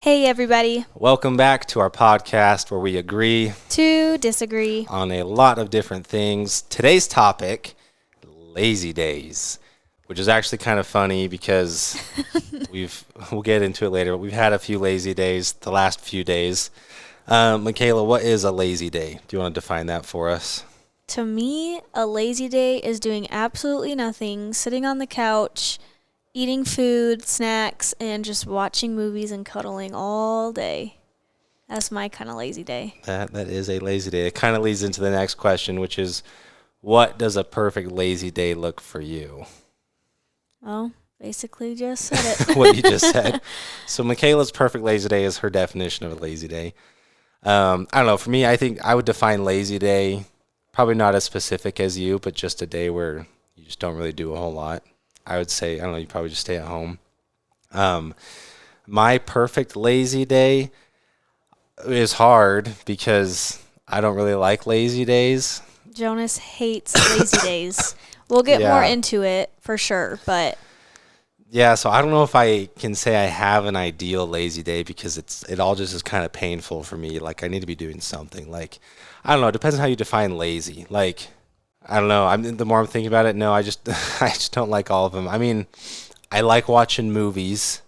Hey, everybody. Welcome back to our podcast where we agree To disagree. on a lot of different things. Today's topic, lazy days, which is actually kind of funny because we'll get into it later, but we've had a few lazy days the last few days. Mykayla, what is a lazy day? Do you want to define that for us? To me, a lazy day is doing absolutely nothing, sitting on the couch, eating food, snacks, and just watching movies and cuddling all day. That's my kind of lazy day. That is a lazy day. It kind of leads into the next question, which is, what does a perfect lazy day look for you? Well, basically just said it. What you just said. So Mykayla's perfect lazy day is her definition of a lazy day. I don't know. For me, I think I would define lazy day probably not as specific as you, but just a day where you just don't really do a whole lot. I would say, I don't know, you probably just stay at home. My perfect lazy day is hard because I don't really like lazy days. Jonas hates lazy days. We'll get more into it for sure, but Yeah, so I don't know if I can say I have an ideal lazy day because it all just is kind of painful for me. Like I need to be doing something. Like I don't know, it depends on how you define lazy. Like I don't know. The more I'm thinking about it, no, I just I just don't like all of them. I mean, I like watching movies.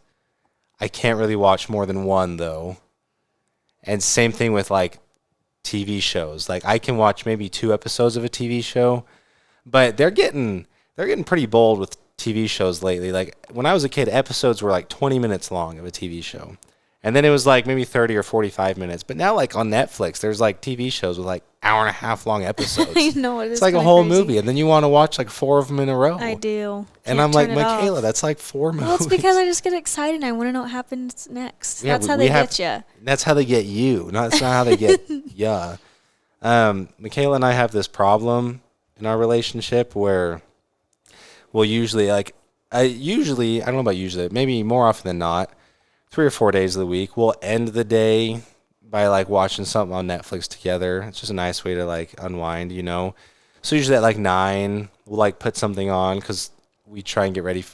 I can't really watch more than one though. And same thing with like TV shows. Like I can watch maybe 2 episodes of a TV show, but they're getting pretty bold with TV shows lately. Like when I was a kid, episodes were like 20 minutes long of a TV show. And then it was like maybe 30 or 45 minutes. But now like on Netflix, there's like TV shows with like hour and a half long episodes. I know it is. It's like a whole movie. And then you want to watch like 4 of them in a row. I do. And Can't I'm like, turn it Mykayla, off. that's like 4 movies. Well, it's because I just get excited and I want to know what happens next. Yeah, That's how they get you. That's how they get you. That's not how they get ya. Mykayla and I have this problem in our relationship where we'll usually like, I don't know about usually, maybe more often than not, 3 or 4 days of the week, we'll end the day by like watching something on Netflix together. It's just a nice way to like unwind, you know. So usually at like 9, we'll like put something on because we try and get ready.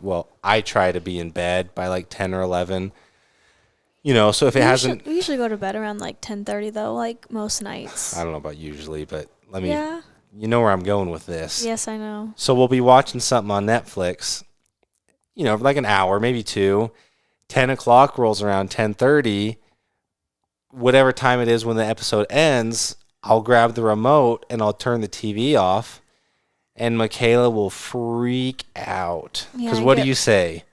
I try to be in bed by like 10 or 11. You know, so if it hasn't... We usually go to bed around like 10:30 though, like most nights. I don't know about usually, but Yeah. You know where I'm going with this. Yes, I know. So we'll be watching something on Netflix, you know, for like an hour, maybe 2. 10 o'clock rolls around, 10:30, whatever time it is when the episode ends, I'll grab the remote and I'll turn the TV off, and Mykayla will freak out. Because what do you say?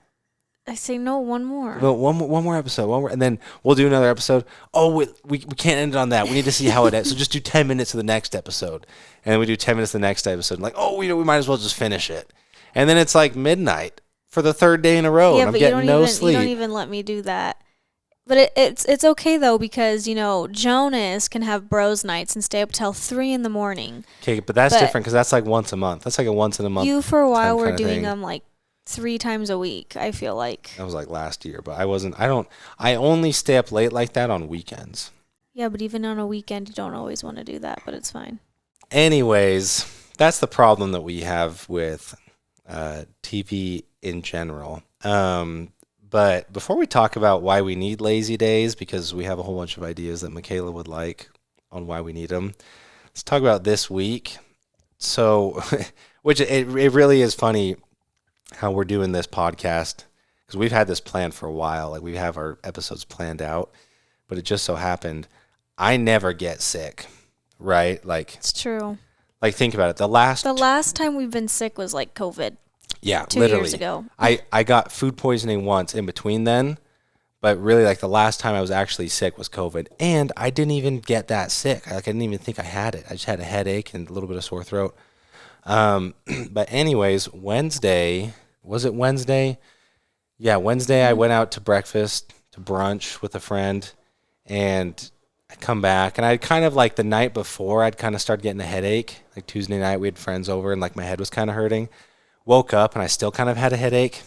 I say, no, one more. Well, one more episode, and then we'll do another episode. Oh, we can't end it on that. We need to see how it ends. So just do 10 minutes of the next episode. And then we do 10 minutes of the next episode. Like, oh, we might as well just finish it. And then it's like midnight for the 3rd day in a row, and I'm getting no sleep. You don't even let me do that. But it's okay, though, because, you know, Jonas can have bros nights and stay up till 3 in the morning. Okay, but that's different because that's like once a month. That's like a once in a month. You, for a while, were doing thing. them like 3 times a week, I feel like. That was like last year, but I only stay up late like that on weekends. Yeah, but even on a weekend, you don't always want to do that, but it's fine. Anyways, that's the problem that we have with TV in general. But before we talk about why we need lazy days, because we have a whole bunch of ideas that Mykayla would like on why we need them, let's talk about this week. So, which it really is funny how we're doing this podcast, because we've had this planned for a while. Like we have our episodes planned out, but it just so happened I never get sick, right? Like it's true. Like think about it. The last time we've been sick was like COVID. Yeah, 2 literally. years ago. I got food poisoning once in between then, but really like the last time I was actually sick was COVID, and I didn't even get that sick. I didn't even think I had it. I just had a headache and a little bit of sore throat. But anyways, Wednesday, was it Wednesday? Yeah, Wednesday I went out to brunch with a friend, and I come back, and I kind of like the night before, I'd kind of started getting a headache. Like Tuesday night, we had friends over, and like my head was kind of hurting. Woke up, and I still kind of had a headache.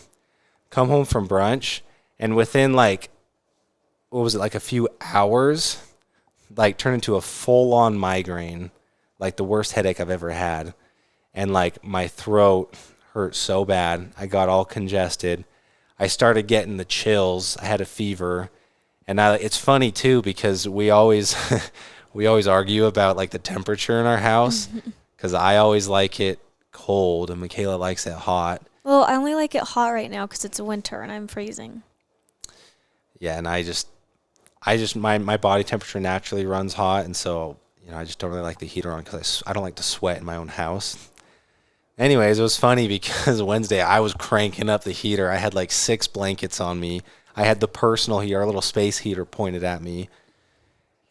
Come home from brunch, and within like, what was it, like a few hours, like turned into a full-on migraine, like the worst headache I've ever had. And like my throat hurt so bad. I got all congested. I started getting the chills. I had a fever. And it's funny too because we always we always argue about like the temperature in our house because I always like it cold and Mykayla likes it hot. Well, I only like it hot right now because it's winter and I'm freezing. Yeah, and my body temperature naturally runs hot, and so I just don't really like the heater on because I don't like to sweat in my own house. Anyways, it was funny because Wednesday I was cranking up the heater. I had like 6 blankets on me. I had the personal heater, a little space heater pointed at me.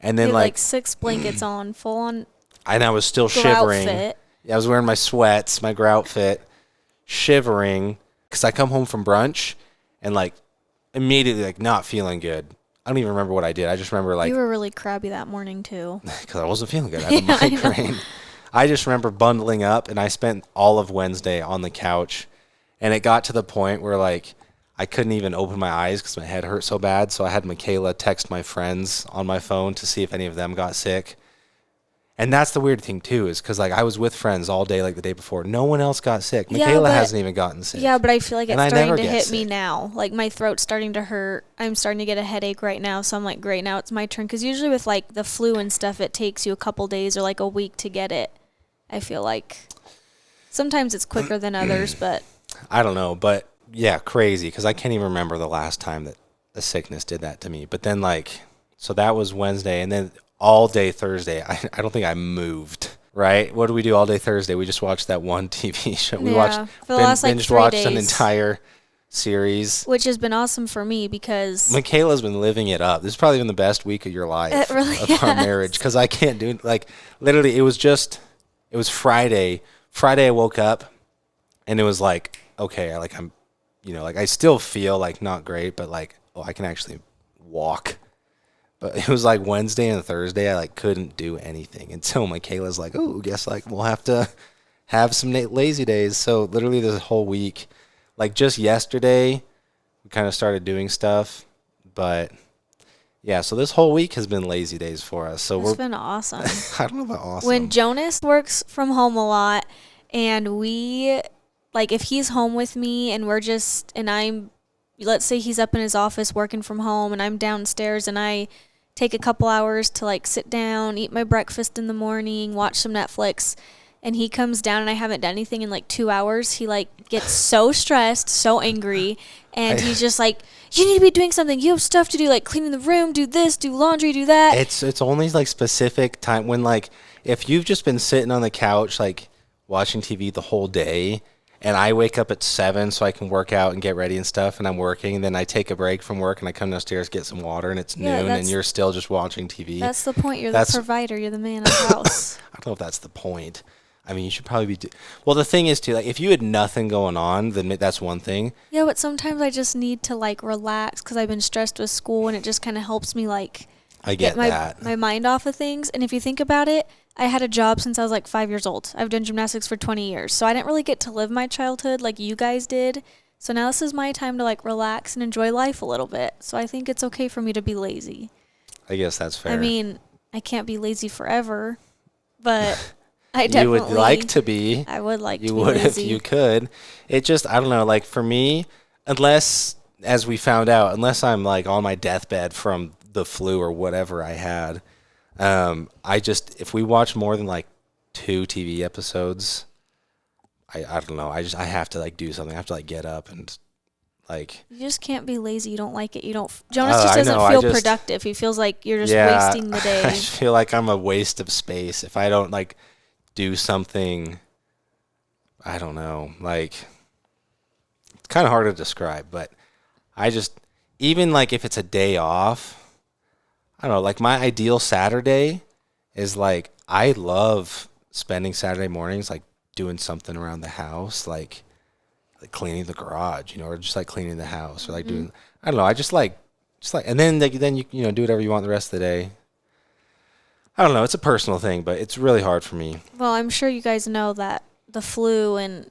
And then you had like 6 blankets on, full on. And I was still shivering. Outfit. Yeah, I was wearing my sweats, my grout fit, shivering because I come home from brunch and like immediately like not feeling good. I don't even remember what I did. I just remember like you were really crabby that morning too. because I wasn't feeling good. I had a migraine. I just remember bundling up, and I spent all of Wednesday on the couch, and it got to the point where like I couldn't even open my eyes because my head hurt so bad. So I had Mykayla text my friends on my phone to see if any of them got sick. And that's the weird thing too, is because like I was with friends all day, like the day before. No one else got sick. Mykayla hasn't even gotten sick. Yeah, but I feel like it's starting to hit me sick. now. Like my throat's starting to hurt. I'm starting to get a headache right now. So I'm like, great, now it's my turn. Because usually with like the flu and stuff, it takes you a couple days or like a week to get it. I feel like sometimes it's quicker than others, but I don't know. But yeah, crazy because I can't even remember the last time that the sickness did that to me. But then like, so that was Wednesday, and then all day Thursday, I don't think I moved. Right? What did we do all day Thursday? We just watched that one TV show. We watched for the last like 3 watched days. an entire series, which has been awesome for me because Mykayla's been living it up. This has probably been the best week of your life it really of our marriage because I can't do like literally. It was Friday. Friday I woke up and it was like okay, I'm like I still feel like not great, but like I can actually walk. But it was like Wednesday and Thursday, I like couldn't do anything until Mykayla's like, oh, guess like we'll have to have some lazy days. So literally this whole week, like just yesterday, we kind of started doing stuff. But yeah, so this whole week has been lazy days for us. So it's been awesome. I don't know about awesome. When Jonas works from home a lot, and we like if he's home with me, and let's say he's up in his office working from home, and I'm downstairs, and I take a couple hours to like sit down, eat my breakfast in the morning, watch some Netflix, and he comes down and I haven't done anything in like 2 hours. He like gets so stressed, so angry, and he's just like, you need to be doing something. You have stuff to do, like cleaning the room, do this, do laundry, do that. It's only like specific time when like if you've just been sitting on the couch like watching TV the whole day, and I wake up at 7 so I can work out and get ready and stuff, and I'm working, and then I take a break from work, and I come downstairs, get some water, and it's noon, and you're still just watching TV. That's the point. You're the provider. You're the man of the house. I don't know if that's the point. I mean, you should probably be... Well, the thing is, too, like, if you had nothing going on, then that's one thing. Yeah, but sometimes I just need to, like, relax because I've been stressed with school, and it just kind of helps me, like... I get my mind off of things. And if you think about it, I had a job since I was like 5 years old. I've done gymnastics for 20 years. So I didn't really get to live my childhood like you guys did. So now this is my time to like relax and enjoy life a little bit. So I think it's okay for me to be lazy. I guess that's fair. I mean, I can't be lazy forever, but I definitely... You would like to be. I would like to be You would lazy. if you could. It just, I don't know, like for me, unless, as we found out, unless I'm like on my deathbed from the flu or whatever I had, if we watch more than like 2 TV episodes, I don't know, I have to like do something. I have to like get up and like... You just can't be lazy. You don't like it. Jonas just doesn't feel productive. He feels like you're just wasting the day. I feel like I'm a waste of space if I don't like do something. I don't know, like it's kind of hard to describe, but I just, even like if it's a day off, I don't know, like my ideal Saturday is like, I love spending Saturday mornings like doing something around the house, like cleaning the garage, or just like cleaning the house, or like doing, I don't know, I just like, and then you do whatever you want the rest of the day. I don't know, it's a personal thing, but it's really hard for me. Well, I'm sure you guys know that the flu and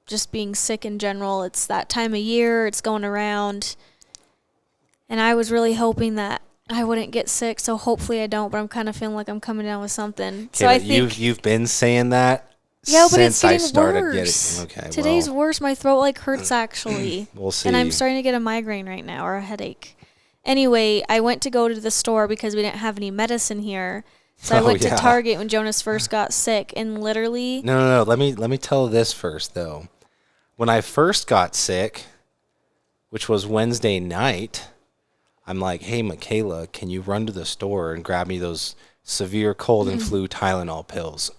just being sick in general, it's that time of year, it's going around. And I was really hoping that I wouldn't get sick, so hopefully I don't, but I'm kind of feeling like I'm coming down with something. Okay, so I think you've been saying that but it's since I getting started worse. getting... Okay, Today's worse. My throat like hurts actually. We'll see. And I'm starting to get a migraine right now, or a headache. Anyway, I went to go to the store because we didn't have any medicine here. So I went to Target when Jonas first got sick, and literally... No. Let me tell this first, though. When I first got sick, which was Wednesday night, I'm like, hey, Mykayla, can you run to the store and grab me those severe cold and flu Tylenol pills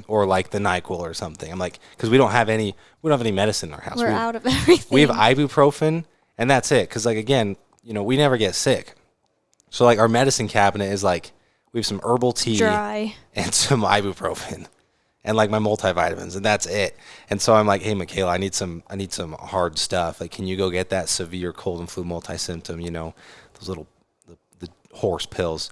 or like the NyQuil or something? I'm like, because we don't have any medicine in our house. We're out of everything. We have ibuprofen, and that's it. Because, like, again, we never get sick. So, like, our medicine cabinet is like, we have some herbal tea dry and some ibuprofen and like my multivitamins, and that's it. And so I'm like, hey, Mykayla, I need some hard stuff. Like, can you go get that severe cold and flu multi-symptom, those little the horse pills.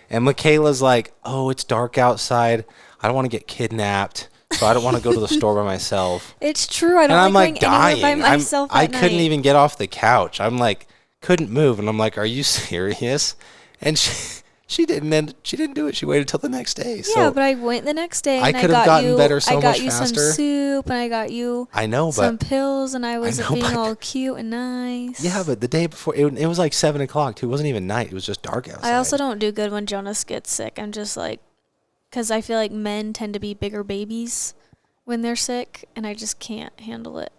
And Mykayla's like, oh, it's dark outside. I don't want to get kidnapped, so I don't want to go to the store by myself. It's true. I don't and I'm like going dying. anywhere by myself I at night. couldn't even get off the couch. I'm like, couldn't move. And I'm like, are you serious? And she didn't do it. She waited till the next day. Yeah, so but I went the next day. I And could have gotten better so much faster. I got you some soup, and I got you some pills, and I was being all cute and nice. Yeah, but the day before, it was like 7 o'clock, too. It wasn't even night. It was just dark outside. I also don't do good when Jonas gets sick. I'm just like, because I feel like men tend to be bigger babies when they're sick, and I just can't handle it.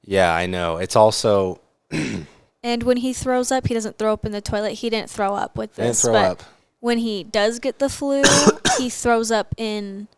Yeah, I know. It's also... And when he throws up, he doesn't throw up in the toilet. He didn't throw up with this. But when he does get the flu, he throws up in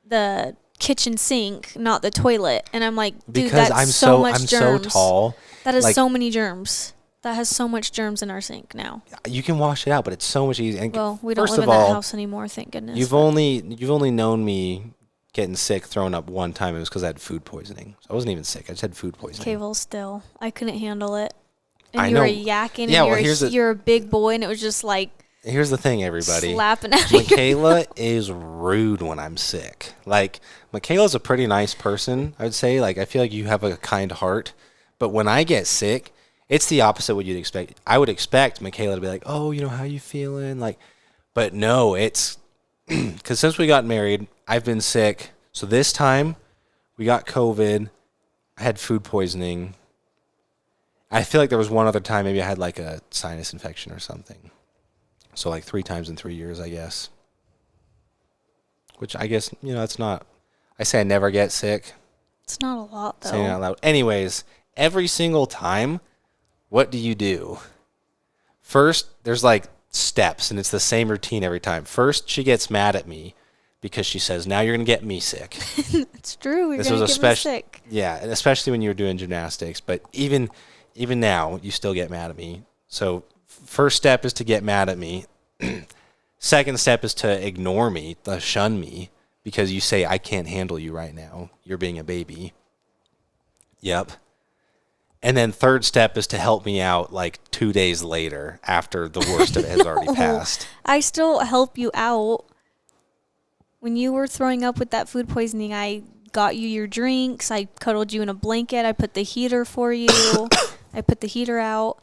the kitchen sink, not the toilet. And I'm like, dude, because that's so much germs. I'm so tall. That is so many germs. That has so much germs in our sink now. You can wash it out, but it's so much easier. Well, we don't live in that house anymore, thank goodness. You've only known me getting sick, throwing up one time. It was because I had food poisoning. So I wasn't even sick. I just had food poisoning. Okay, well, still, I couldn't handle it. And I you know. were yakking, Yeah, and you're a big boy, and it was just like... Here's the thing, everybody. Slapping at Mykayla is rude when I'm sick. Like, Mykayla's a pretty nice person, I would say. Like, I feel like you have a kind heart. But when I get sick, it's the opposite of what you'd expect. I would expect Mykayla to be like, oh, how you feeling? Like, but no, it's... Because since we got married, I've been sick. So this time, we got COVID. I had food poisoning. I feel like there was one other time maybe I had like a sinus infection or something. So like 3 times in 3 years, I guess. Which I guess, it's not... I say I never get sick. It's not a lot, though. Saying it out loud. Anyways, every single time, what do you do? First, there's like steps, and it's the same routine every time. First, she gets mad at me because she says, now you're going to get me sick. It's true. You're going to get me sick. Yeah, and especially when you were doing gymnastics. But even now, you still get mad at me. So first step is to get mad at me. Second step is to ignore me, shun me, because you say, I can't handle you right now. You're being a baby. Yep. And then third step is to help me out like 2 days later after the worst of it has already passed. I still help you out. When you were throwing up with that food poisoning, I got you your drinks. I cuddled you in a blanket. I put the heater for you. I put the heater out.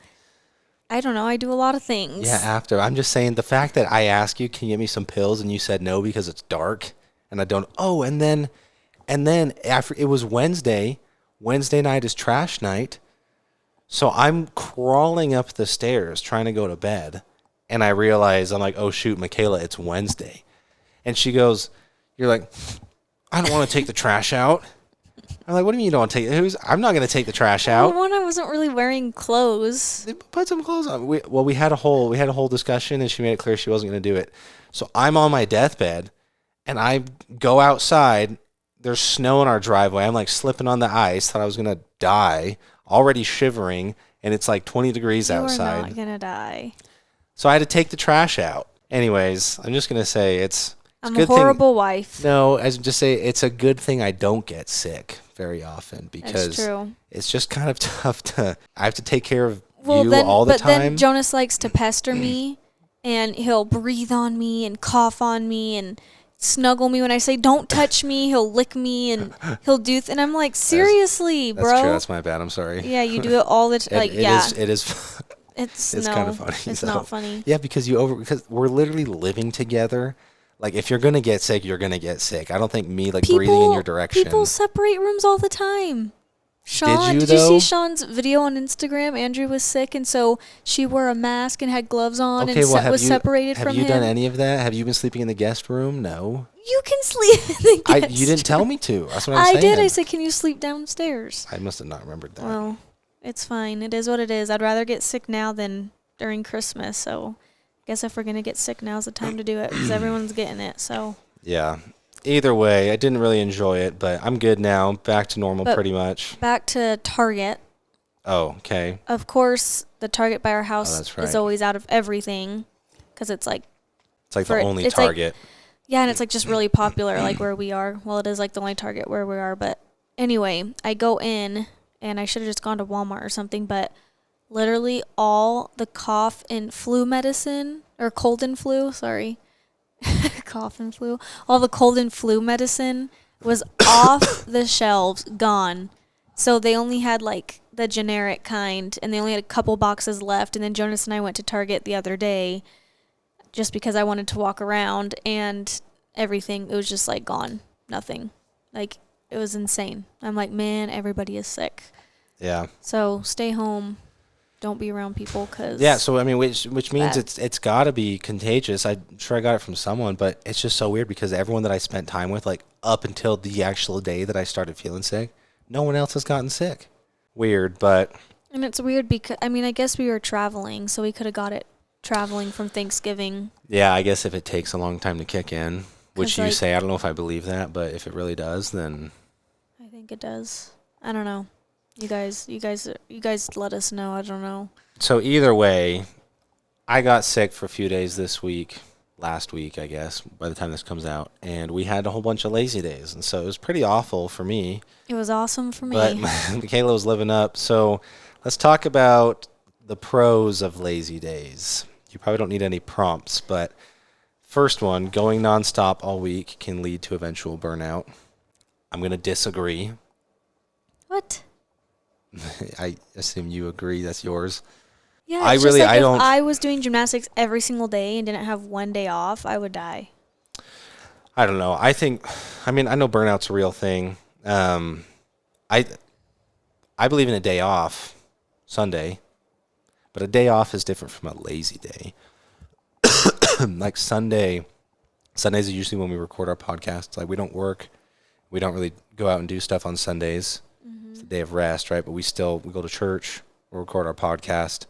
I don't know. I do a lot of things. Yeah, after. I'm just saying the fact that I asked you, can you get me some pills? And you said no because it's dark. And I don't. Oh, and then after it was Wednesday. Wednesday night is trash night. So I'm crawling up the stairs trying to go to bed. And I realize, I'm like, oh, shoot, Mykayla, it's Wednesday. And she goes, you're like, I don't want to take the trash out. I'm like, what do you mean you don't want to take it? I'm not going to take the trash out. One, I wasn't really wearing clothes. Put some clothes on. We had a whole discussion, and she made it clear she wasn't going to do it. So I'm on my deathbed, and I go outside. There's snow in our driveway. I'm like slipping on the ice. Thought I was going to die. Already shivering, and it's like 20 degrees outside. You're not going to die. So I had to take the trash out. Anyways, I'm just going to say I'm a horrible wife. No, as just say it's a good thing I don't get sick very often because it's just kind of tough I have to take care of all the time. But then Jonas likes to pester me, and he'll breathe on me and cough on me and snuggle me when I say don't touch me. He'll lick me and he'll do and I'm like, seriously, bro. That's true. That's my bad. I'm sorry. Yeah, you do it all the time. It is. It's kind of funny. It's not funny. Yeah, because we're literally living together. Like, if you're going to get sick, you're going to get sick. I don't think me, breathing in your direction. People separate rooms all the time. Sean, Did you, did you see though? Sean's video on Instagram? Andrew was sick, and so she wore a mask and had gloves on Okay, and well, was separated have from you done him. any of that? Have you been sleeping in the guest room? No. You can sleep in the guest You didn't tell room. me to. That's what I'm I saying. did. I said, can you sleep downstairs? I must have not remembered that. Well, it's fine. It is what it is. I'd rather get sick now than during Christmas. So I guess if we're going to get sick, now's the time to do it because everyone's getting it. So Yeah. Either way, I didn't really enjoy it, but I'm good now. Back to normal pretty much. back to Target. Oh, okay. Of course, the Target by our house that's right. is always out of everything because it's like It's like for- the only it's like- Target. yeah, and it's like just really popular, like where we are. Well, it is like the only Target where we are. But anyway, I go in, and I should have just gone to Walmart or something, but literally all the cough and flu medicine, or cold and flu, sorry. Cough and flu. All the cold and flu medicine was off the shelves, gone. So they only had like the generic kind, and they only had a couple boxes left. And then Jonas and I went to Target the other day just because I wanted to walk around, and everything, it was just like gone. Nothing. Like, it was insane. I'm like, man, everybody is sick. Yeah. So stay home. Don't be around people because Yeah, so I mean, which means bad. it's got to be contagious. I'm sure I got it from someone, but it's just so weird because everyone that I spent time with, like up until the actual day that I started feeling sick, no one else has gotten sick. Weird, but And it's weird because, I mean, I guess we were traveling, so we could have got it traveling from Thanksgiving. yeah, I guess if it takes a long time to kick in, which 'Cause, you like- say, I don't know if I believe that, but if it really does, then I think it does. I don't know. You guys let us know. I don't know. so either way, I got sick for a few days last week, I guess, by the time this comes out, and we had a whole bunch of lazy days, and so it was pretty awful for me. It was awesome for me. But Mykayla was living up. So let's talk about the pros of lazy days. You probably don't need any prompts, but first one, going nonstop all week can lead to eventual burnout. I'm going to disagree. What? I assume you agree. That's yours. Yeah, I it's really- just like I if don't- I was doing gymnastics every single day and didn't have one day off, I would die. I don't know. I mean, I know burnout's a real thing. I believe in a day off, Sunday, but a day off is different from a lazy day. Like Sundays are usually when we record our podcasts. Like we don't work, we don't really go out and do stuff on Sundays. Mm-hmm. It's a day of rest, right? But we go to church, we'll record our podcast.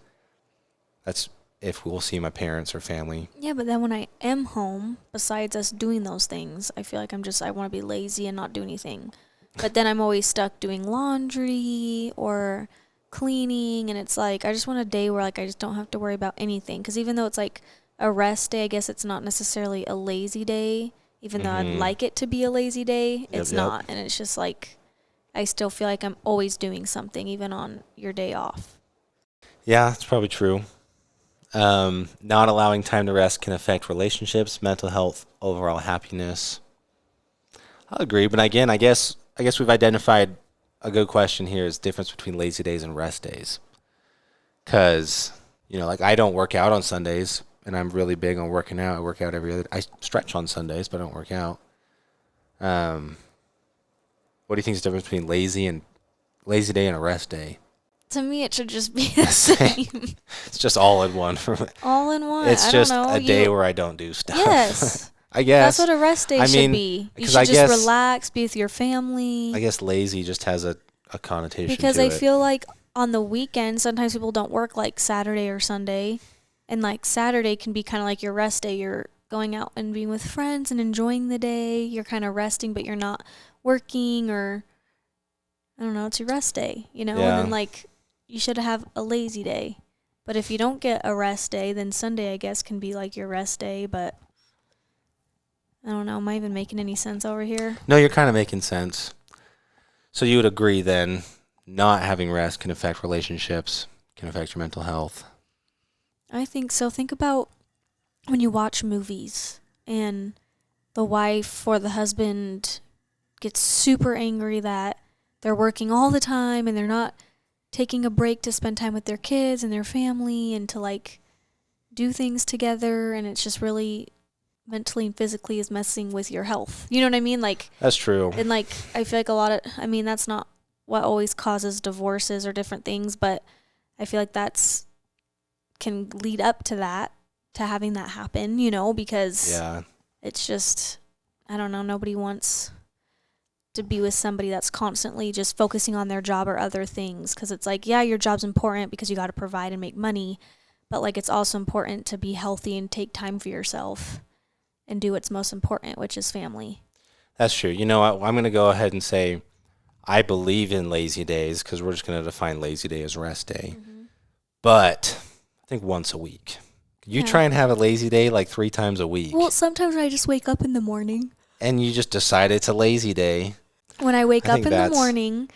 That's if we'll see my parents or family. Yeah, but then when I am home, besides us doing those things, I feel like I want to be lazy and not do anything. But then I'm always stuck doing laundry or cleaning, and it's like I just want a day where like I just don't have to worry about anything. Because even though it's like a rest day, I guess it's not necessarily a lazy day. Even though I'd like it to be a lazy day, it's yep. not. And it's just like I still feel like I'm always doing something, even on your day off. Yeah, that's probably true. Not allowing time to rest can affect relationships, mental health, overall happiness. I'll agree, but again, I guess we've identified a good question here is difference between lazy days and rest days. Because, like I don't work out on Sundays, and I'm really big on working out. I work out every other. I stretch on Sundays, but I don't work out. What do you think is the difference between lazy day and a rest day? To me, it should just be the same. It's just all in one for me. All in one. It's I just don't know. a day where I don't do stuff. Yes. I guess. That's what a rest day I should mean, be. You 'cause should I just guess- relax, be with your family. I guess lazy just has a connotation Because to I it. feel like on the weekend, sometimes people don't work like Saturday or Sunday. And like Saturday can be kind of like your rest day. You're going out and being with friends and enjoying the day. You're kind of resting, but you're not working, or I don't know, it's your rest day, Yeah. And then like you should have a lazy day. But if you don't get a rest day, then Sunday, I guess, can be like your rest day. But I don't know. Am I even making any sense over here? No, you're kind of making sense. So you would agree then not having rest can affect relationships, can affect your mental health. I think so. Think about when you watch movies and the wife or the husband gets super angry that they're working all the time and they're not taking a break to spend time with their kids and their family and to like do things together, and it's just really mentally and physically is messing with your health. You know what I mean? Like, That's true. and like I feel like that's not what always causes divorces or different things, but I feel like that's can lead up to that, to having that happen, because it's just, I don't know, nobody wants to be with somebody that's constantly just focusing on their job or other things, because it's like, yeah, your job's important because you got to provide and make money, but like it's also important to be healthy and take time for yourself and do what's most important, which is family. That's true. You know what? I'm going to go ahead and say I believe in lazy days, because we're just going to define lazy day as rest day. Mm-hmm. But I think once a week. You try and have a lazy day like 3 times a week. Well, sometimes I just wake up in the morning. And you just decide it's a lazy day. When I wake up in the morning,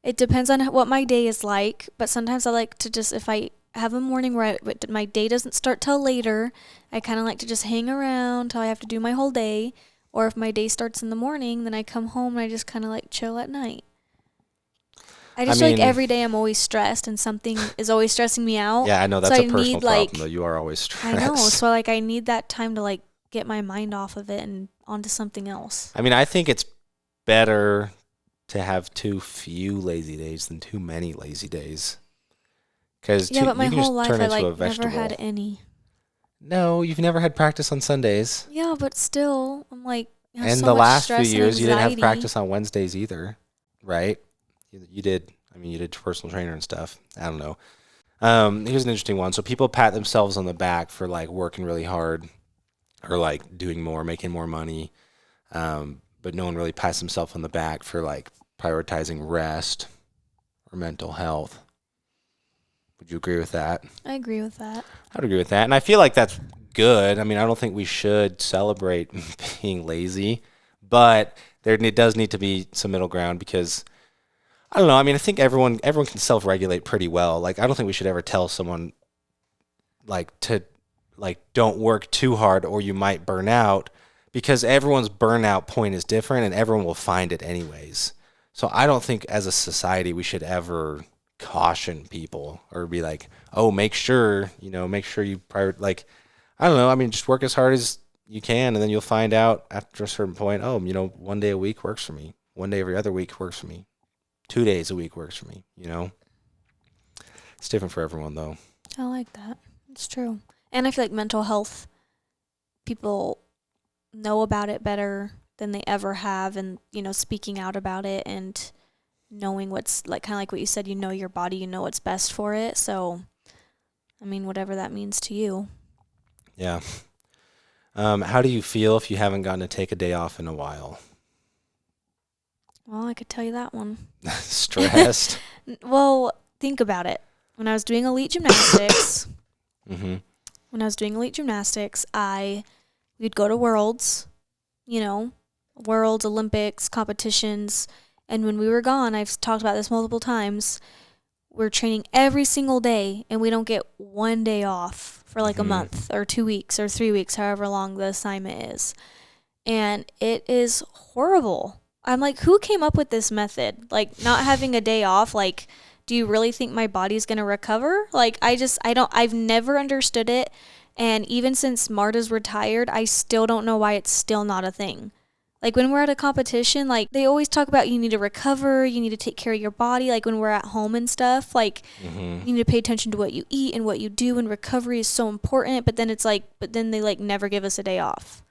it depends on what my day is like. But sometimes I like to just, if I have a morning where my day doesn't start till later, I kind of like to just hang around till I have to do my whole day. Or if my day starts in the morning, then I come home and I just kind of like chill at night. I just feel like every day I'm always stressed and something is always stressing me out. Yeah, I know. That's a personal problem, though. You are always stressed. I know. So like I need that time to like get my mind off of it and onto something else. I mean, I think it's better to have too few lazy days than too many lazy days. But my whole life I like never had any. No, you've never had practice on Sundays. Yeah, but still, I'm like, and so the last few years, you didn't have practice on Wednesdays either, right? You did. I mean, you did personal trainer and stuff. I don't know. Here's an interesting one. So people pat themselves on the back for like working really hard, or like doing more, making more money, but no one really pats themselves on the back for like prioritizing rest or mental health. Would you agree with that? I agree with that. I would agree with that. And I feel like that's good. I mean, I don't think we should celebrate being lazy, but it does need to be some middle ground, because I don't know. I mean, I think everyone can self-regulate pretty well. Like, I don't think we should ever tell someone like to like don't work too hard or you might burn out, because everyone's burnout point is different and everyone will find it anyways. So I don't think as a society we should ever caution people or be like, oh, make sure you like, I don't know. I mean, just work as hard as you can, and then you'll find out after a certain point, oh, 1 day a week works for me. 1 day every other week works for me. 2 days a week works for me, It's different for everyone, though. I like that. It's true. And I feel like mental health, people know about it better than they ever have, and, speaking out about it and knowing what's, like, kind of like what you said, your body, what's best for it. So, I mean, whatever that means to you. Yeah. How do you feel if you haven't gotten to take a day off in a while? Well, I could tell you that one. Stressed? Well, think about it. When I was doing elite gymnastics, mm-hmm. We'd go to Worlds, Worlds, Olympics, competitions. And when we were gone, I've talked about this multiple times, we're training every single day, and we don't get 1 day off for like a month or 2 weeks or 3 weeks, however long the assignment is. And it is horrible. I'm like, who came up with this method? Like, not having a day off, like, do you really think my body's going to recover? Like, I've never understood it. And even since Marta's retired, I still don't know why it's still not a thing. Like, when we're at a competition, like, they always talk about you need to recover, you need to take care of your body, like, when we're at home and stuff, like, you need to pay attention to what you eat and what you do, and recovery is so important, but then they, like, never give us a day off.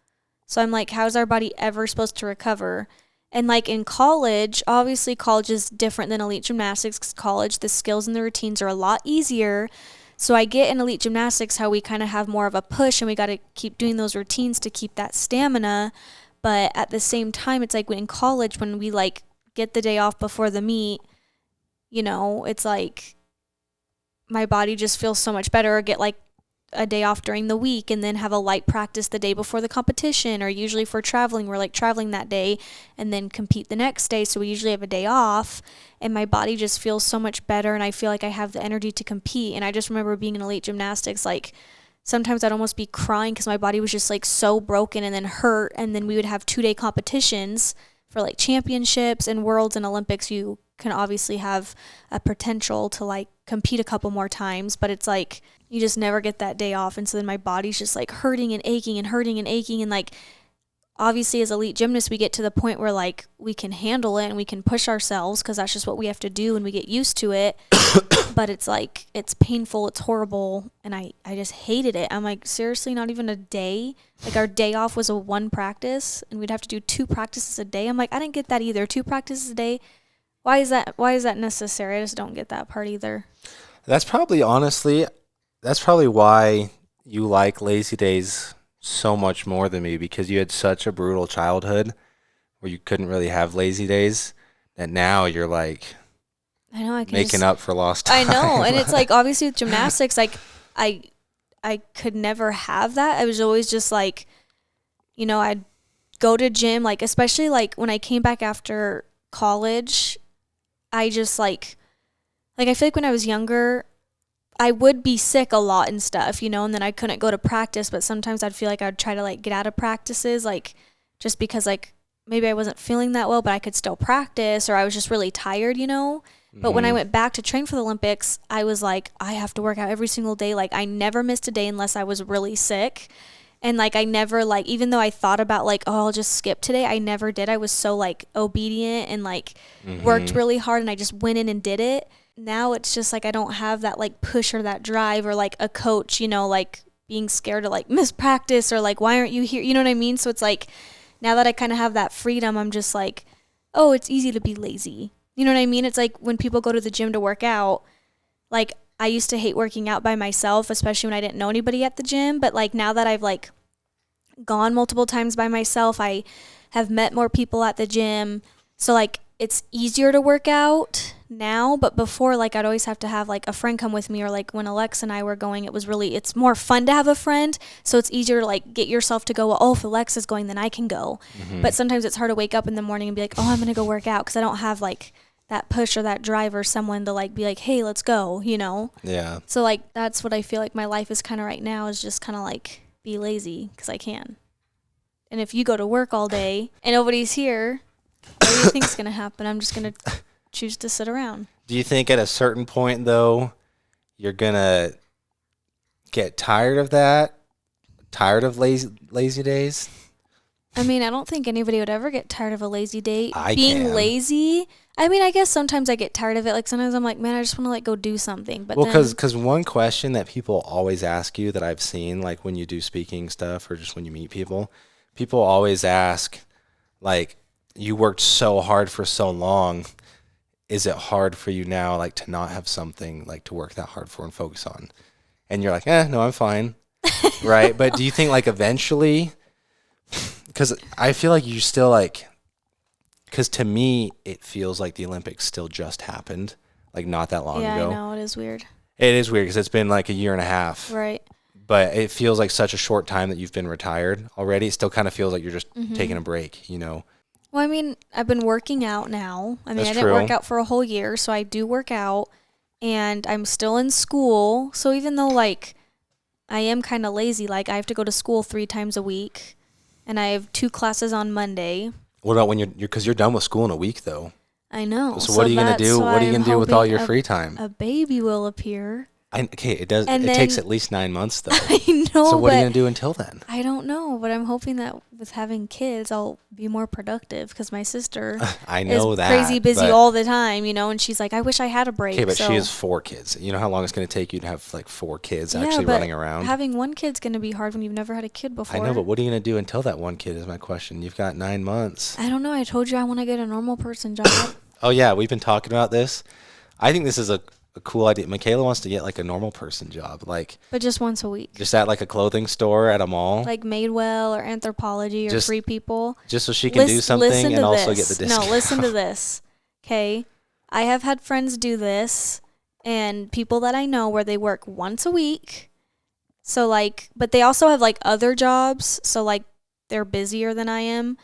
So I'm like, how's our body ever supposed to recover? And, like, in college, obviously college is different than elite gymnastics, because college, the skills and the routines are a lot easier. So I get in elite gymnastics how we kind of have more of a push, and we got to keep doing those routines to keep that stamina. But at the same time, it's like in college, when we like get the day off before the meet, it's like my body just feels so much better, or get like a day off during the week and then have a light practice the day before the competition. Or usually for traveling, we're like traveling that day and then compete the next day. So we usually have a day off, and my body just feels so much better, and I feel like I have the energy to compete. And I just remember being in elite gymnastics, like, sometimes I'd almost be crying because my body was just like so broken and then hurt. And then we would have 2 day competitions for like championships and Worlds and Olympics. You can obviously have a potential to like compete a couple more times, but it's like you just never get that day off. And so then my body's just like hurting and aching and hurting and aching. And like obviously as elite gymnasts, we get to the point where like we can handle it and we can push ourselves because that's just what we have to do and we get used to it. But it's like, it's painful, it's horrible, and I just hated it. I'm like, seriously, not even a day? Like our day off was a one practice and we'd have to do 2 practices a day. I'm like, I didn't get that either. 2 practices a day. Why is that necessary? I just don't get that part either. That's probably why you like lazy days so much more than me, because you had such a brutal childhood where you couldn't really have lazy days, that now you're like I know, I can making just, up for lost time. I know, and it's like obviously with gymnastics, like I could never have that. I was always just like, you know, I'd go to gym, like especially like when I came back after college, I just like I feel like when I was younger, I would be sick a lot and stuff, you know, and then I couldn't go to practice, but sometimes I'd feel like I'd try to like get out of practices, like just because like maybe I wasn't feeling that well, but I could still practice, or I was just really tired, you know. But when I went back to train for the Olympics, I was like, I have to work out every single day. Like I never missed a day unless I was really sick. And like I never like, even though I thought about like, oh, I'll just skip today, I never did. I was so like obedient and like worked really hard, and I just went in and did it. Now it's just like I don't have that like push or that drive or like a coach, you know, like being scared to like miss practice or like, why aren't you here? You know what I mean? So it's like now that I kind of have that freedom, I'm just like, oh, it's easy to be lazy. You know what I mean? It's like when people go to the gym to work out, like I used to hate working out by myself, especially when I didn't know anybody at the gym. But like now that I've like gone multiple times by myself, I have met more people at the gym. So like it's easier to work out now, but before, like I'd always have to have like a friend come with me, or like when Alexa and I were going, it's more fun to have a friend, so it's easier to like get yourself to go, well, oh, if Alexa's going, then I can go. But sometimes it's hard to wake up in the morning and be like, oh, I'm gonna go work out, because I don't have like that push or that drive or someone to like be like, hey, let's go, you know. Yeah. So like that's what I feel like my life is kind of right now, is just kind of like be lazy because I can. And if you go to work all day and nobody's here, what do you think's gonna happen? I'm just gonna choose to sit around. Do you think at a certain point though you're gonna get tired of that? Tired of lazy days? I mean, I don't think anybody would ever get tired of a lazy day. Being Lazy. I mean, I guess sometimes I get tired of it. Like sometimes I'm like, man, I just want to like go do something. But well, because one question that people always ask you that I've seen, like when you do speaking stuff or just when you meet people, people always ask, like, you worked so hard for so long. Is it hard for you now, like, to not have something like to work that hard for and focus on? And you're like, no, I'm fine. Right. But do you think like eventually, because I feel like you still like, because to me, it feels like the Olympics still just happened, like not that long ago. Yeah, I know. It is weird. It is weird because it's been like a year and a half. Right. But it feels like such a short time that you've been retired already. It still kind of feels like you're just taking a break, you know? Well, I mean, I've been working out now. I mean, I didn't work out for a whole year, so I do work out, and I'm still in school. So even though, like, I am kind of lazy, like, I have to go to school 3 times a week, and I have 2 classes on Monday. What about when because you're done with school in a week, though? I know. So what are you going to do? What are you going to do with all your free time? A baby will appear. Okay, it takes at least 9 months, though. I know. So what are you going to do until then? I don't know, but I'm hoping that with having kids, I'll be more productive, because my sister is crazy busy all the time, you know, and she's like, I wish I had a break. Okay, but she has 4 kids. You know how long it's going to take you to have like 4 kids actually running around? Having one kid's going to be hard when you've never had a kid before. I know, but what are you going to do until that one kid is my question. You've got 9 months. I don't know. I told you I want to get a normal person job. Oh, yeah, we've been talking about this. I think this is a cool idea. Mykayla wants to get like a normal person job, like, but just once a week, just at like a clothing store at a mall, like Madewell or Anthropologie or Free People, just so she can do something and also get the discount. No, listen to this. Okay, I have had friends do this, and people that I know where they work once a week. So like, but they also have like other jobs, so like they're busier than I am,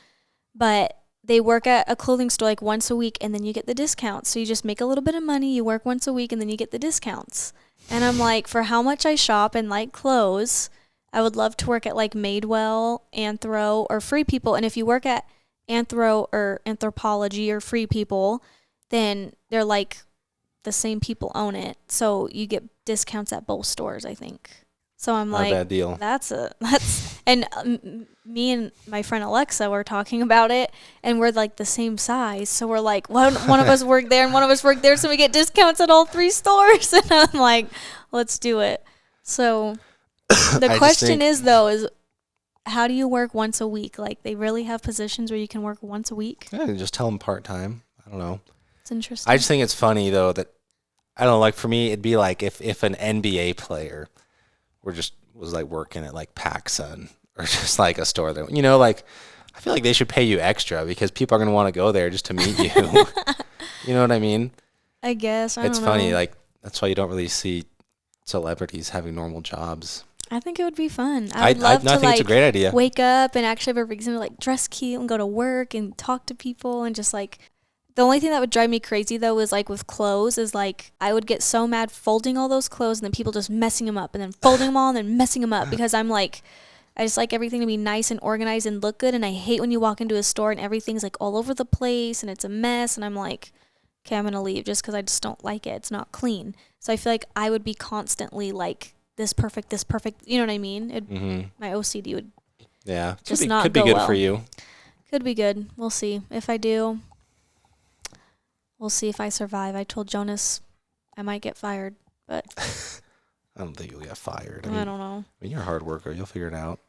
but they work at a clothing store like once a week, and then you get the discounts. So you just make a little bit of money, you work once a week, and then you get the discounts. And I'm like, for how much I shop and like clothes, I would love to work at like Madewell, Anthro, or Free People. And if you work at Anthro or Anthropologie or Free People, then they're like the same people own it. So you get discounts at both stores, I think. So I'm Not like, a bad deal. That's And me and my friend Alexa were talking about it, and we're like the same size. So we're like, one of us work there and one of us work there, so we get discounts at all 3 stores. And I'm like, let's do it. So the question is, though, is how do you work once a week? Like, they really have positions where you can work once a week? Yeah, just tell them part-time. I don't know. It's interesting. I just think it's funny, though, that, I don't know, like, for me, it'd be like if an NBA player was like working at like PacSun or just like a store that, like, I feel like they should pay you extra because people are going to want to go there just to meet you. You know what I mean? I guess. It's funny. Like, that's why you don't really see celebrities having normal jobs. I think it would be fun. I would love to, think it's a great idea. Wake up and actually have a reason to, like, dress cute and go to work and talk to people and just, like, the only thing that would drive me crazy, though, is, like, with clothes is, like, I would get so mad folding all those clothes and then people just messing them up and then folding them all and then messing them up because I'm, like, I just like everything to be nice and organized and look good, and I hate when you walk into a store and everything's, like, all over the place and it's a mess, and I'm like, okay, I'm going to leave just because I just don't like it. It's not clean. So I feel like I would be constantly, like, this perfect, you know what I mean? My OCD would just not could be go good well. for you. Could be good. We'll see. If I do, we'll see if I survive. I told Jonas I might get fired, but I don't think you'll get fired. I don't know. I mean, you're a hard worker. You'll figure it out.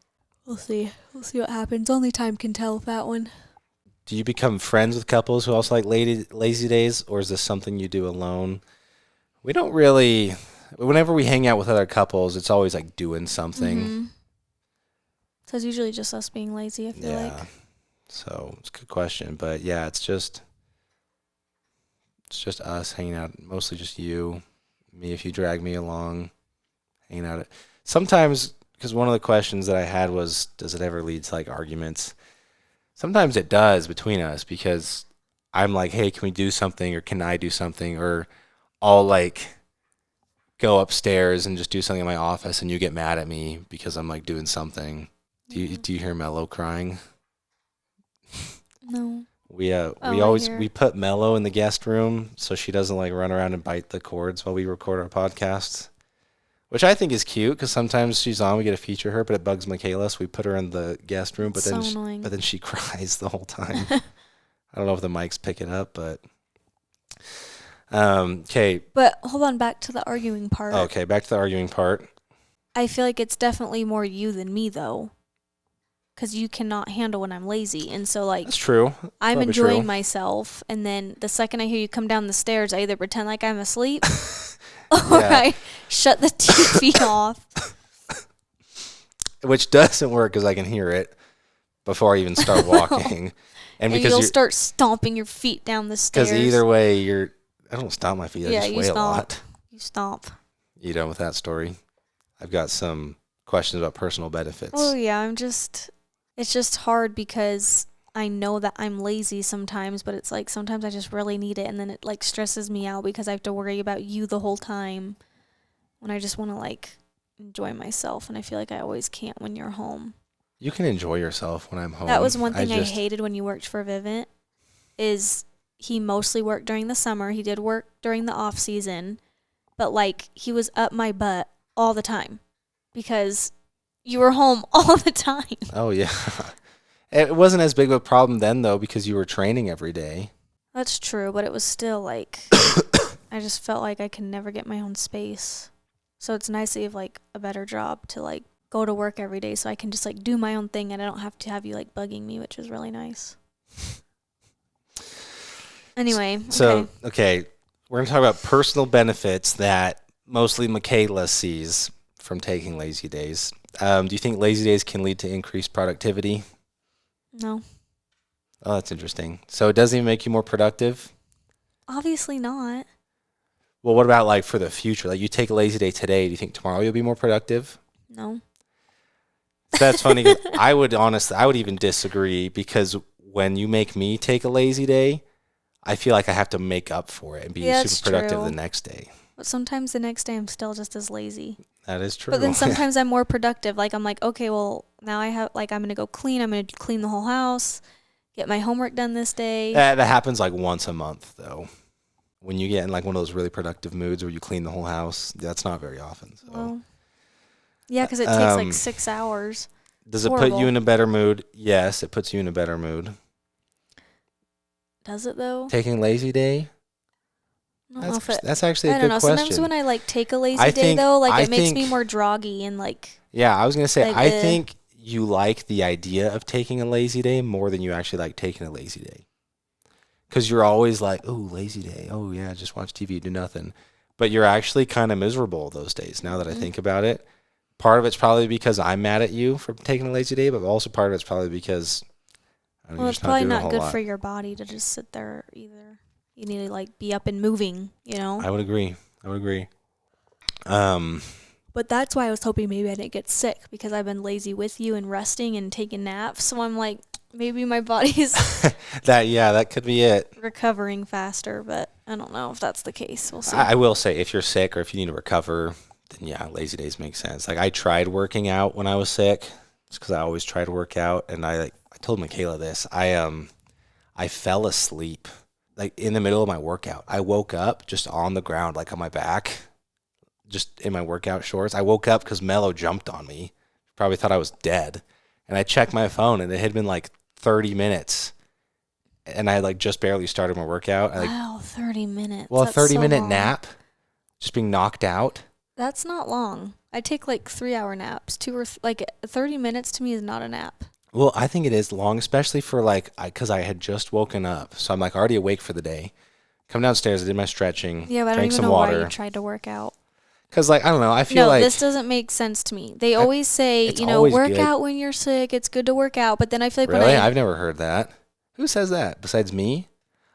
We'll see. We'll see what happens. Only time can tell with that one. Do you become friends with couples who also like lazy days, or is this something you do alone? We don't really. Whenever we hang out with other couples, it's always like doing something. So it's usually just us being lazy, I feel like. So it's a good question. But yeah, it's just us hanging out, mostly just you, me if you drag me along, hanging out. Sometimes, because one of the questions that I had was, does it ever lead to like arguments? Sometimes it does between us because I'm like, hey, can we do something, or can I do something, or I'll like go upstairs and just do something in my office and you get mad at me because I'm like doing something. Do you hear Mello crying? No. We put Mello in the guest room so she doesn't like run around and bite the cords while we record our podcasts, which I think is cute because sometimes she's on, we get to feature her, but it bugs Mykayla, so we put her in the guest room, but then she cries the whole time. I don't know if the mics pick it up, but okay. But hold on, back to the arguing part. Okay, back to the arguing part. I feel like it's definitely more you than me, though. Because you cannot handle when I'm lazy. And so, like, that's true. I'm enjoying myself. And then the second I hear you come down the stairs, I either pretend like I'm asleep or I shut the TV off. Which doesn't work because I can hear it before I even start walking. And because you'll start stomping your feet down the stairs. Because either way, I don't stomp my feet. I just weigh a lot. You stomp. You done with that story? I've got some questions about personal benefits. Oh, yeah. It's just hard because I know that I'm lazy sometimes, but it's like sometimes I just really need it, and then it like stresses me out because I have to worry about you the whole time when I just want to like enjoy myself, and I feel like I always can't when you're home. You can enjoy yourself when I'm home. That was one thing I hated when you worked for Vivint, is he mostly worked during the summer. He did work during the off season, but like he was up my butt all the time because you were home all the time. Oh, yeah. It wasn't as big of a problem then, though, because you were training every day. That's true, but it was still like, I just felt like I could never get my own space. So it's nice that you have like a better job to like go to work every day so I can just like do my own thing and I don't have to have you like bugging me, which is really nice. Anyway. Okay. We're going to talk about personal benefits that mostly Mykayla sees from taking lazy days. Do you think lazy days can lead to increased productivity? No. Oh, that's interesting. So it doesn't even make you more productive? Obviously not. Well, what about like for the future? Like you take a lazy day today, do you think tomorrow you'll be more productive? No. That's funny. 'Cause I would even disagree because when you make me take a lazy day, I feel like I have to make up for it and be super productive the next day. But sometimes the next day I'm still just as lazy. That is true. But then sometimes I'm more productive. Like I'm like, okay, well now I'm going to go clean. I'm going to clean the whole house, get my homework done this day. That happens like once a month though. When you get in like one of those really productive moods where you clean the whole house, that's not very often. So. Well, yeah, because it takes like 6 hours. Does it put you in a better mood? Yes, it puts you in a better mood. Does it though? Taking a lazy day? That's actually a good question. I don't know. Sometimes when I like take a lazy day though, like it makes me more droggy and like. Yeah, I was gonna say like, I think you like the idea of taking a lazy day more than you actually like taking a lazy day. Because you're always like, oh, lazy day. Oh yeah, just watch TV, do nothing. But you're actually kind of miserable those days. Now that I think about it, part of it's probably because I'm mad at you for taking a lazy day, but also part of it's probably because it's probably not good for your body to just sit there either. You need to like be up and moving, you know? I would agree. But that's why I was hoping maybe I didn't get sick, because I've been lazy with you and resting and taking naps. So I'm like, maybe my body's that could be it. Recovering faster, but I don't know if that's the case. We'll see. I will say, if you're sick or if you need to recover, then yeah, lazy days make sense. Like I tried working out when I was sick, just because I always try to work out, and I told Mykayla this. I fell asleep like in the middle of my workout. I woke up just on the ground, like on my back, just in my workout shorts. I woke up because Mello jumped on me. Probably thought I was dead. And I checked my phone, and it had been like 30 minutes. And I like just barely started my workout. Wow, 30 minutes. Well, that's a 30-minute long. nap, just being knocked out. That's not long. I take like 3-hour naps. 30 minutes to me is not a nap. Well, I think it is long, especially for because I had just woken up. So I'm like already awake for the day. Come downstairs, I did my stretching, yeah, but drank I don't even some know water. why you tried to work out. Because I don't know, I feel like... No, this doesn't make sense to me. They always say, work out when you're sick. It's good to work out. But then I feel like really? I've never heard that. Who says that besides me?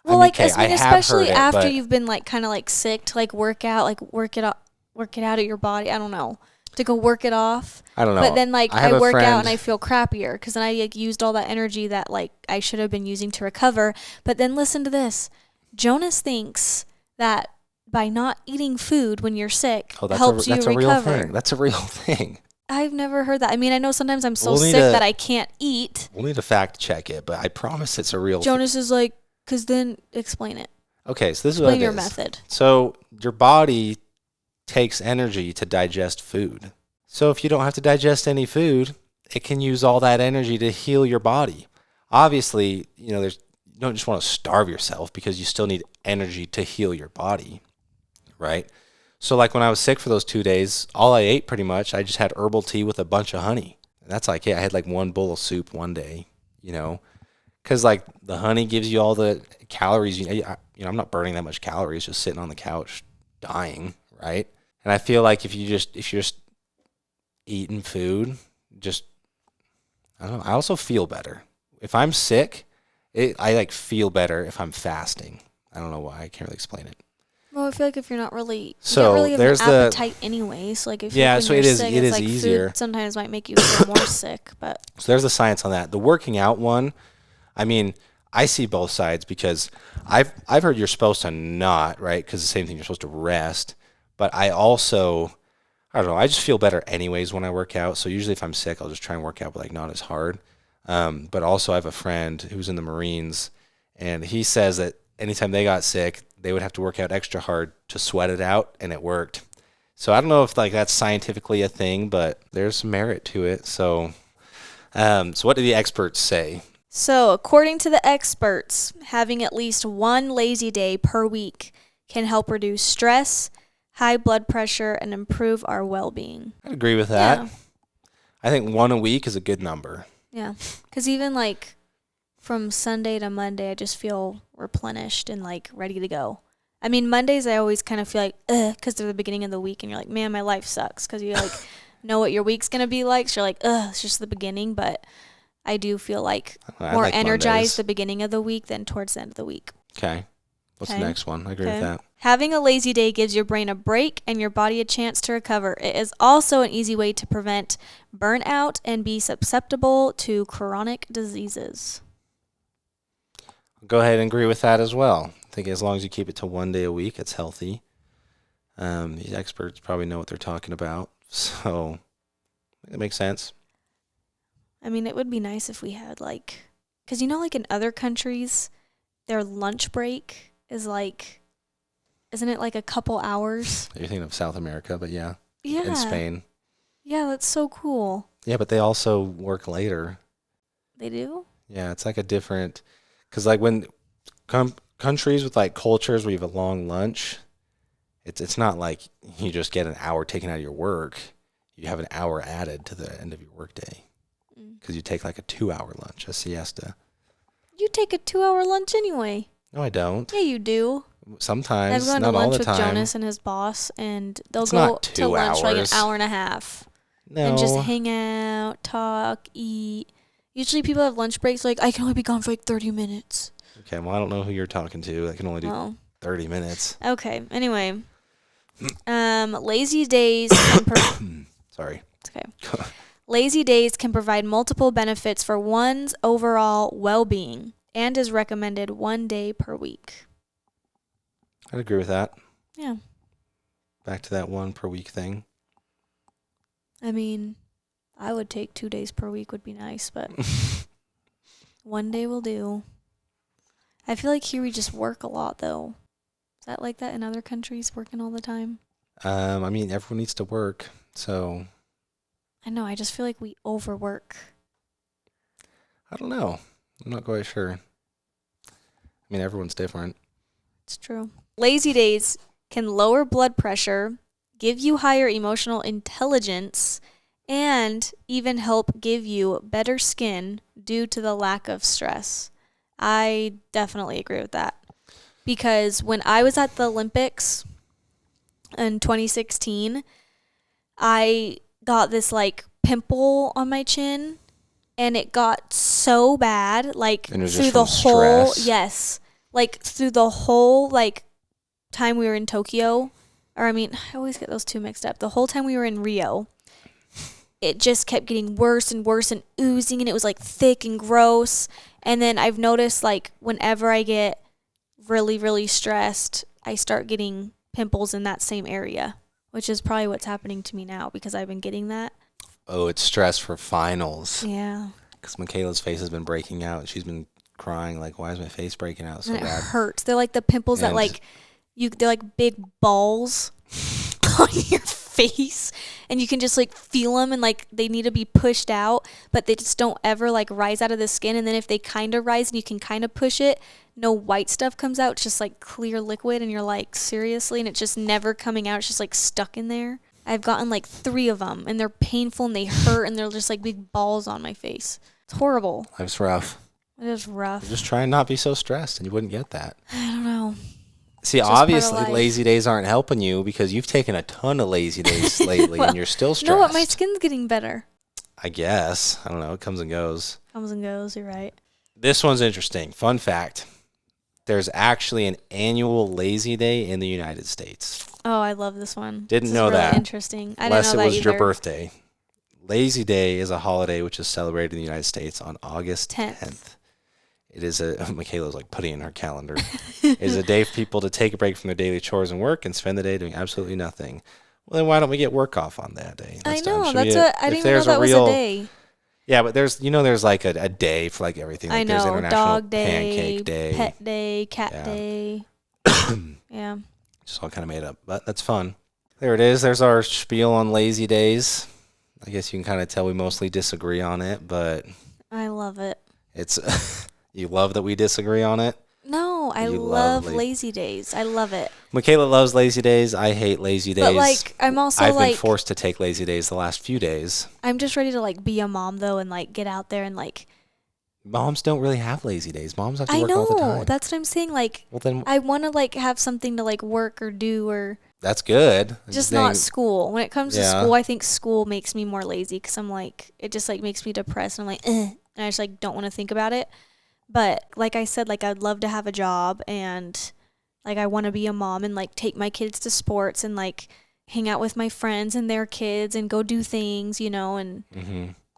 Well, especially after you've been like kind of like sick, to like work out, like work it out of your body. I don't know. To go work it off. I don't know. But then like I work out and I feel crappier because then I like used all that energy that like I should have been using to recover. But then listen to this. Jonas thinks that by not eating food when you're sick helps you recover. That's a real thing. I've never heard that. I mean, I know sometimes I'm so sick that I can't eat. We'll need to fact check it, but I promise it's a real thing. Jonas is like, because then explain it. Okay, so this is what it is. Explain your method. So your body takes energy to digest food. So if you don't have to digest any food, it can use all that energy to heal your body. Obviously, you don't just want to starve yourself, because you still need energy to heal your body, right? So like when I was sick for those 2 days, all I ate pretty much, I just had herbal tea with a bunch of honey. And that's like it. I had like one bowl of soup one day, because like the honey gives you all the calories. I'm not burning that much calories just sitting on the couch dying, right? And I feel like if you're just eating food, I don't know. I also feel better if I'm sick. I like feel better if I'm fasting. I don't know why. I can't really explain it. Well, I feel like if you're not really, you so don't really have there's an appetite anyway. So like if you're sick, it is like easier. Food sometimes might make you feel more sick, but so there's the science on that. The working out one, I mean, I see both sides, because I've heard you're supposed to not, right? Because the same thing, you're supposed to rest. But I don't know, I just feel better anyways when I work out. So usually if I'm sick, I'll just try and work out, but like not as hard. But also I have a friend who's in the Marines, and he says that anytime they got sick, they would have to work out extra hard to sweat it out, and it worked. So I don't know if like that's scientifically a thing, but there's some merit to it. So what do the experts say? So according to the experts, having at least one lazy day per week can help reduce stress, high blood pressure, and improve our well-being. I agree with that. Yeah. I think one a week is a good number. Yeah, because even like from Sunday to Monday, I just feel replenished and like ready to go. I mean, Mondays I always kind of feel like, because they're the beginning of the week, and you're like, man, my life sucks, because you like know what your week's gonna be like. So you're like, it's just the beginning. But I do feel like more energized Mondays. The beginning of the week than towards the end of the week. Okay. What's the next one? I agree with that. Having a lazy day gives your brain a break and your body a chance to recover. It is also an easy way to prevent burnout and be susceptible to chronic diseases. I'll go ahead and agree with that as well. I think as long as you keep it to one day a week, it's healthy. These experts probably know what they're talking about, so it makes sense. I mean, it would be nice if we had like, because like in other countries, their lunch break is like, isn't it like a couple hours? You're thinking of South America, but yeah. Yeah. In Spain. Yeah, that's so cool. Yeah, but they also work later. They do? Yeah, it's like a different, because like when countries with like cultures where you have a long lunch, it's not like you just get an hour taken out of your work. You have an hour added to the end of your workday because you take like a 2 hour lunch, a siesta. You take a 2-hour lunch anyway. No, I don't. Yeah, you do. Sometimes, I've gone not to all lunch the with time. Jonas and his boss, and they'll It's go not to 2 lunch for like an hours. hour and a half. And just No. hang out, talk, eat. Usually people have lunch breaks like, I can only be gone for like 30 minutes. Okay, well, I don't know who you're talking to. I can only do 30 minutes. Okay, anyway. Lazy days can Sorry. It's okay. Lazy days can provide multiple benefits for one's overall well-being and is recommended 1 day per week. I'd agree with that. Yeah. Back to that 1 per week thing. I mean, I would take 2 days per week would be nice, but 1 day will do. I feel like here we just work a lot, though. Is that like that in other countries, working all the time? I mean, everyone needs to work, so. I know, I just feel like we overwork. I don't know. I'm not quite sure. I mean, everyone's different. It's true. Lazy days can lower blood pressure, give you higher emotional intelligence, and even help give you better skin due to the lack of stress. I definitely agree with that. Because when I was at the Olympics in 2016, I got this like pimple on my chin, and it got so bad, like through the whole through the whole like time we were in Tokyo, or I mean, I always get those two mixed up. The whole time we were in Rio, it just kept getting worse and worse and oozing, and it was like thick and gross. And then I've noticed like whenever I get really, really stressed, I start getting pimples in that same area, which is probably what's happening to me now because I've been getting that. Oh, it's stress for finals. Yeah. Because Mykayla's face has been breaking out. She's been crying like, why is my face breaking out so And it bad? hurts. They're like the pimples that like they're like big balls on your face, and you can just like feel them, and like they need to be pushed out, but they just don't ever like rise out of the skin. And then if they kind of rise and you can kind of push it, no white stuff comes out. It's just like clear liquid, and you're like, seriously? And it's just never coming out. It's just like stuck in there. I've gotten like 3 of them, and they're painful and they hurt, and they're just like big balls on my face. It's horrible. Life's rough. It is rough. You're just try and not be so stressed, and you wouldn't get that. I don't know. See, obviously, lazy days aren't helping you because you've taken a ton of lazy days lately, and you're still stressed. No, but my skin's getting better. I guess. I don't know. It comes and goes. Comes and goes. You're right. This one's interesting. Fun fact. There's actually an annual lazy day in the United States. Oh, I love this one. Didn't know really that. Interesting. I didn't know that Unless it was either. your birthday. Lazy Day is a holiday which is celebrated in the United States on August 10th. It is Mykayla's like putting in her calendar. It is a day for people to take a break from their daily chores and work and spend the day doing absolutely nothing. Well, then why don't we get work off on that day? I know. That's what I didn't even know that was a day. Yeah, but there's like a day for like everything. Like I know. There's International Dog Day, Pancake Day, Pet Day, Cat Day. Yeah. Just all kind of made up, but that's fun. There it is. There's our spiel on lazy days. I guess you can kind of tell we mostly disagree on it, but I love it. It's you love that we disagree on it? No, I love lazy days. I love it. Mykayla loves lazy days. I hate lazy days. But like I'm also I've been forced to take lazy days the last few days. I'm just ready to like be a mom though and like get out there and like moms don't really have lazy days. Moms have to work all the time. I know. That's what I'm saying. Like well, then, I want to like have something to like work or do or that's good. Just not school. When it comes to school, I think school makes me more lazy because I'm like, it just like makes me depressed. And I'm like, and I just like don't want to think about it. But like I said, like I'd love to have a job and like I want to be a mom and like take my kids to sports and like hang out with my friends and their kids and go do things, you know, and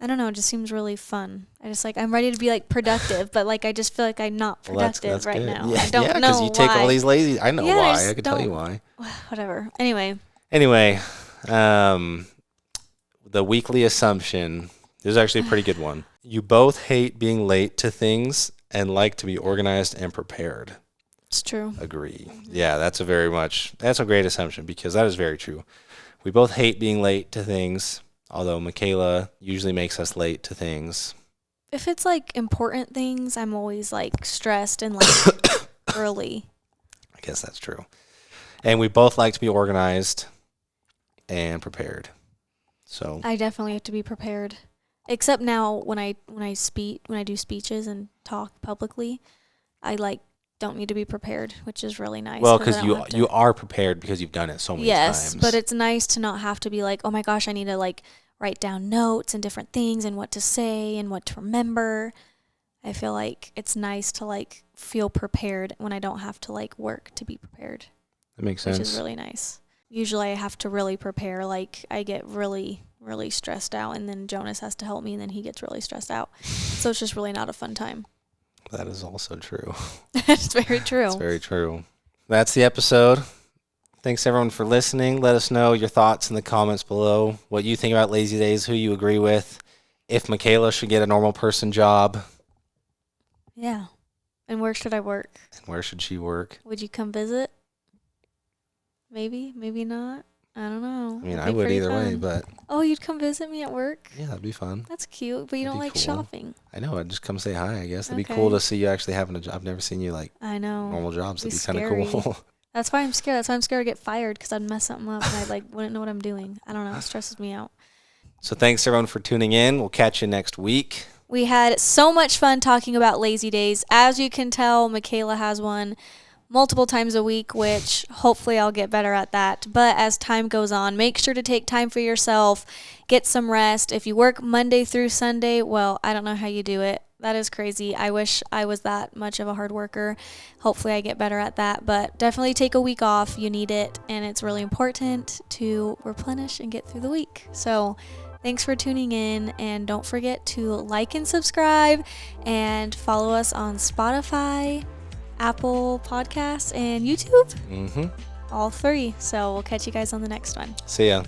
I don't know, it just seems really fun. I just like I'm ready to be like productive, but like I just feel like I'm not productive that's good. now. Yeah, I don't know because you take all these lazy. I know why. I could tell you why. Whatever. Anyway, the weekly assumption. This is actually a pretty good one. You both hate being late to things and like to be organized and prepared. It's true. Agree. Yeah, that's a great assumption because that is very true. We both hate being late to things Although Mykayla usually makes us late to things. If it's like important things, I'm always like stressed and like early. I guess that's true. And we both like to be organized and prepared. So I definitely have to be prepared. Except now when I do speeches and talk publicly, I like don't need to be prepared, which is really nice. well, because you are prepared because you've done it so many yes, times. but it's nice to not have to be like, oh my gosh, I need to like write down notes and different things and what to say and what to remember. I feel like it's nice to like feel prepared when I don't have to like work to be prepared. That makes sense. Which is really nice. Usually I have to really prepare. Like I get really, really stressed out, and then Jonas has to help me, and then he gets really stressed out. So it's just really not a fun time. That is also true. It's very true. It's very true. That's the episode. Thanks everyone for listening. Let us know your thoughts in the comments below. What you think about lazy days, who you agree with, if Mykayla should get a normal person job. Yeah. And where should I work? And where should she work? Would you come visit? Maybe, maybe not. I don't know. I mean, I would either way, but... Oh, you'd come visit me at work? Yeah, that'd be fun. That's cute, but you don't like shopping. I know. I'd just come say hi, I guess. It'd be cool to see you actually having a job. I've never seen you, like, I know. normal jobs. That'd be kind of cool. That's why I'm scared. That's why I'm scared to get fired, because I'd mess something up and I like wouldn't know what I'm doing. I don't know. It stresses me out. So thanks, everyone, for tuning in. We'll catch you next week. We had so much fun talking about lazy days. As you can tell, Mykayla has one multiple times a week, which hopefully I'll get better at that. But as time goes on, make sure to take time for yourself, get some rest. If you work Monday through Sunday, well, I don't know how you do it. That is crazy. I wish I was that much of a hard worker. Hopefully I get better at that, but definitely take a week off. You need it, and it's really important to replenish and get through the week. So thanks for tuning in, and don't forget to like and subscribe and follow us on Spotify, Apple Podcasts, and YouTube. All 3. So we'll catch you guys on the next one. See ya.